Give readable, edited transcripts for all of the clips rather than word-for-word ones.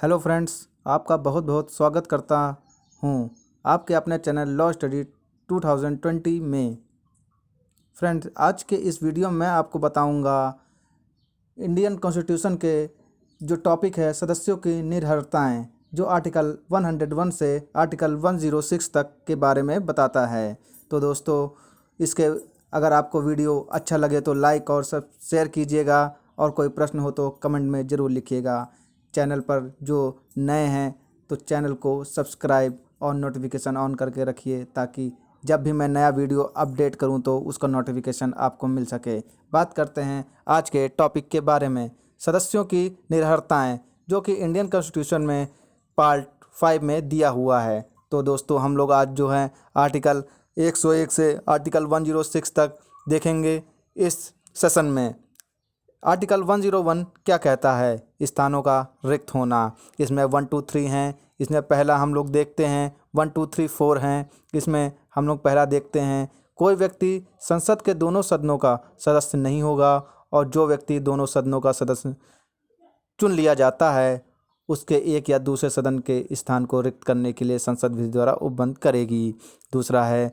Hello friends, आपका बहुत बहुत स्वागत करता हूँ आपके अपने चैनल लॉ स्टडी 2020 में। फ्रेंड्स, आज के इस वीडियो में आपको बताऊंगा इंडियन कॉन्स्टिट्यूशन के जो टॉपिक है सदस्यों की निर्भरताएं, जो आर्टिकल 101 से आर्टिकल 106 तक के बारे में बताता है। तो दोस्तों, इसके अगर आपको वीडियो अच्छा लगे तो लाइक और सब शेयर कीजिएगा, और कोई प्रश्न हो तो कमेंट में ज़रूर लिखिएगा। चैनल पर जो नए हैं तो चैनल को सब्सक्राइब और नोटिफिकेशन ऑन करके रखिए, ताकि जब भी मैं नया वीडियो अपडेट करूं तो उसका नोटिफिकेशन आपको मिल सके। बात करते हैं आज के टॉपिक के बारे में, सदस्यों की निर्भरताएं, जो कि इंडियन कॉन्स्टिट्यूशन में पार्ट 5 में दिया हुआ है। तो दोस्तों, हम लोग आज जो है आर्टिकल 101 से आर्टिकल 106 तक देखेंगे इस सेशन में। आर्टिकल 101 क्या कहता है? स्थानों का रिक्त होना। इसमें 1 2 3 हैं। इसमें पहला हम लोग देखते हैं 1 2 3 4 हैं। इसमें हम लोग पहला देखते हैं, कोई व्यक्ति संसद के दोनों सदनों का सदस्य नहीं होगा, और जो व्यक्ति दोनों सदनों का सदस्य चुन लिया जाता है उसके एक या दूसरे सदन के स्थान को रिक्त करने के लिए संसद विधि द्वारा उपबंध करेगी। दूसरा है,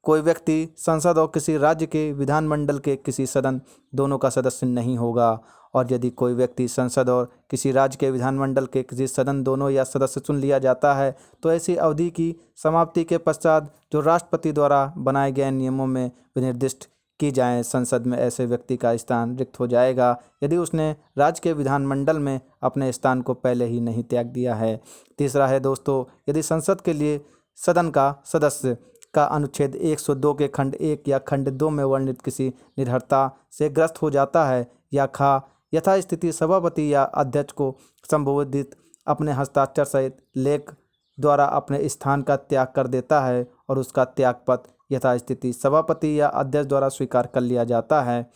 कोई व्यक्ति संसद और किसी राज्य के विधानमंडल के किसी सदन दोनों का सदस्य नहीं होगा, और यदि कोई व्यक्ति संसद और किसी राज्य के विधानमंडल के किसी सदन दोनों या सदस्य चुन लिया जाता है तो ऐसी अवधि की समाप्ति के पश्चात जो राष्ट्रपति द्वारा बनाए गए नियमों में विनिर्दिष्ट की जाए, संसद में ऐसे व्यक्ति का स्थान रिक्त हो जाएगा यदि उसने राज्य के विधानमंडल में अपने स्थान को पहले ही नहीं त्याग दिया है। तीसरा है दोस्तों, यदि संसद के लिए सदन का सदस्य का अनुच्छेद 102 के खंड 1 या खंड 2 में वर्णित किसी निर्भरता से ग्रस्त हो जाता है या यथास्थिति सभापति या अध्यक्ष को संबोधित अपने हस्ताक्षर सहित लेख द्वारा अपने स्थान का त्याग कर देता है, और उसका त्यागपत्र यथास्थिति सभापति या अध्यक्ष द्वारा स्वीकार कर लिया जाता है,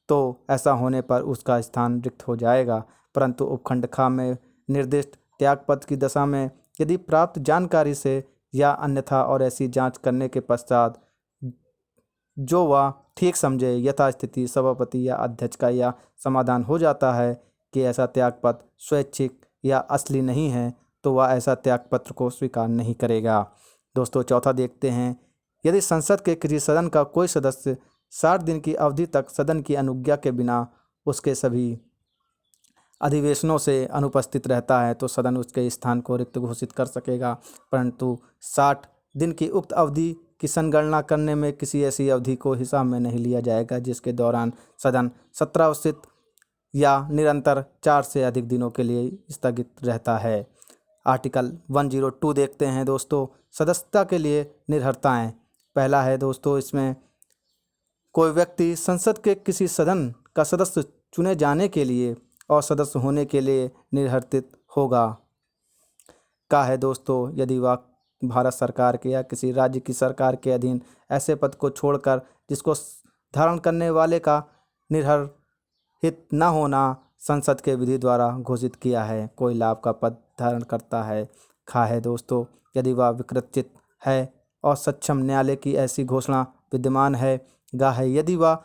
तो ऐसा होने पर उसका स्थान रिक्त हो जाएगा। परंतु उपखंड ख में निर्दिष्ट त्यागपत्र की दशा में यदि प्राप्त जानकारी से या अन्यथा और ऐसी जांच करने के पश्चात जो वह ठीक समझे यथास्थिति सभापति या अध्यक्ष का यह समाधान हो जाता है कि ऐसा त्यागपत्र स्वैच्छिक या असली नहीं है, तो वह ऐसा त्यागपत्र को स्वीकार नहीं करेगा। दोस्तों, चौथा देखते हैं, यदि संसद के किसी सदन का कोई सदस्य 60 दिन की अवधि तक सदन की अनुज्ञा के बिना उसके सभी अधिवेशनों से अनुपस्थित रहता है तो सदन उसके स्थान को रिक्त घोषित कर सकेगा। परंतु 60 दिन की उक्त अवधि की संगणना करने में किसी ऐसी अवधि को हिसाब में नहीं लिया जाएगा जिसके दौरान सदन सत्रावस्थित या निरंतर 4 से अधिक दिनों के लिए स्थगित रहता है। आर्टिकल 102 देखते हैं दोस्तों, सदस्यता के लिए निर्भरताएं। पहला है दोस्तों, इसमें कोई व्यक्ति संसद के किसी सदन का सदस्य चुने जाने के लिए और सदस्य होने के लिए निर्धारित होगा। का है दोस्तों, यदि वह भारत सरकार के या किसी राज्य की सरकार के अधीन ऐसे पद को छोड़कर जिसको धारण करने वाले का निर्हित न होना संसद के विधि द्वारा घोषित किया है, कोई लाभ का पद धारण करता है। खा है दोस्तों, यदि वह विकृत है और सक्षम न्यायालय की ऐसी घोषणा विद्यमान है। गा है, यदि वह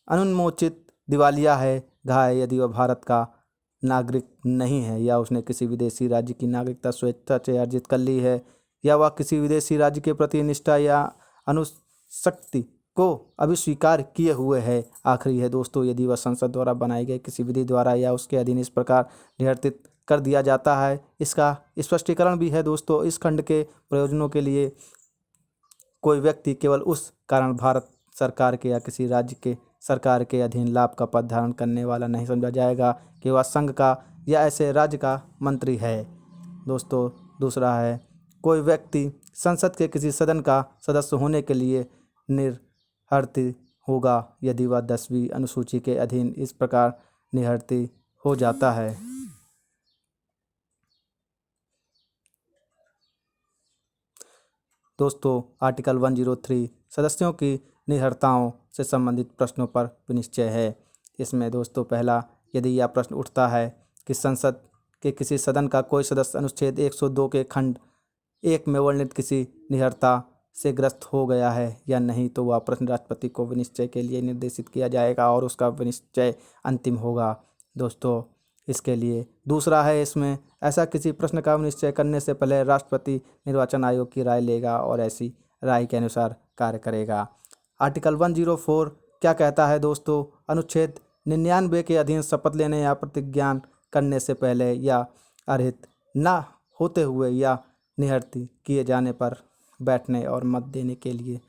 अनुन्मोचित दिवालिया है। घा है, यदि वह भारत का नागरिक नहीं है या उसने किसी विदेशी राज्य की नागरिकता स्वेच्छा से अर्जित कर ली है, या वह किसी विदेशी राज्य के प्रति निष्ठा या अनुशक्ति को अभिस्वीकार किए हुए है। आखिरी है दोस्तों, यदि वह संसद द्वारा बनाए गए किसी विधि द्वारा या उसके अधीन इस प्रकार निर्धारित कर दिया जाता है। इसका स्पष्टीकरण भी है दोस्तों, इस खंड के प्रयोजनों के लिए कोई व्यक्ति केवल उस कारण भारत सरकार के या किसी राज्य के सरकार के अधीन लाभ का पद धारण करने वाला नहीं समझा जाएगा कि वह संघ का या ऐसे राज्य का मंत्री है। दोस्तों, दूसरा है, कोई व्यक्ति संसद के किसी सदन का सदस्य होने के लिए निर्हर्ती होगा यदि वह 10वीं अनुसूची के अधीन इस प्रकार निर्हर्ती हो जाता है। दोस्तों, आर्टिकल 103 सदस्यों की निर्भरताओं से संबंधित प्रश्नों पर विनिश्चय है। इसमें दोस्तों पहला, यदि यह प्रश्न उठता है कि संसद के किसी सदन का कोई सदस्य अनुच्छेद 102 के खंड 1 में वर्णित किसी निर्भरता से ग्रस्त हो गया है या नहीं, तो वह प्रश्न राष्ट्रपति को विनिश्चय के लिए निर्देशित किया जाएगा और उसका विनिश्चय अंतिम होगा। दोस्तों, इसके लिए। दूसरा है इसमें, ऐसा किसी प्रश्न का निश्चय करने से पहले राष्ट्रपति निर्वाचन आयोग की राय लेगा और ऐसी राय के अनुसार कार्य करेगा। आर्टिकल 104 क्या कहता है दोस्तों? अनुच्छेद 99 के अधीन शपथ लेने या प्रतिज्ञान करने से पहले या अर्हित न होते हुए या निहत्थी किए जाने पर बैठने और मत देने के लिए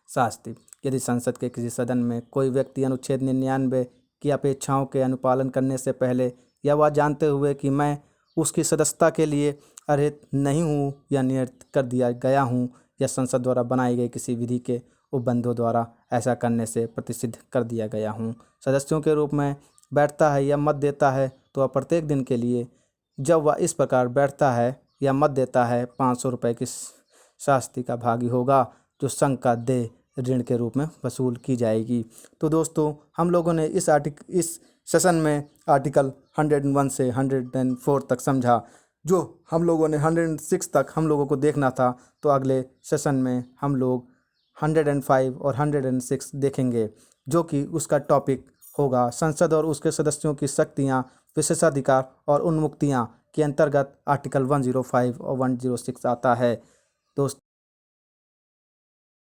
शास्ति। यदि संसद के किसी सदन में कोई व्यक्ति अनुच्छेद 99 की अपेक्षाओं के अनुपालन करने से पहले या वह जानते हुए कि मैं उसकी सदस्यता के लिए अर्हित नहीं हूँ या नियत कर दिया गया हूँ या संसद द्वारा बनाई गई किसी विधि के उपबंधों द्वारा ऐसा करने से प्रतिसिद्ध कर दिया गया हूँ, सदस्यों के रूप में बैठता है या मत देता है, तो वह प्रत्येक दिन के लिए जब वह इस प्रकार बैठता है या मत देता है 500 रुपये की शास्ति का भागी होगा, जो संघ का देय ऋण के रूप में वसूल की जाएगी। तो दोस्तों, हम लोगों ने इस सेशन में आर्टिकल 101 से 104 तक समझा। जो हम लोगों ने 106 तक हम लोगों को देखना था, तो अगले सेशन में हम लोग 105 और 106 देखेंगे, जो कि उसका टॉपिक होगा संसद और उसके सदस्यों की शक्तियाँ, विशेषाधिकार और उन्मुक्तियाँ के अंतर्गत आर्टिकल 105 और 106 आता है।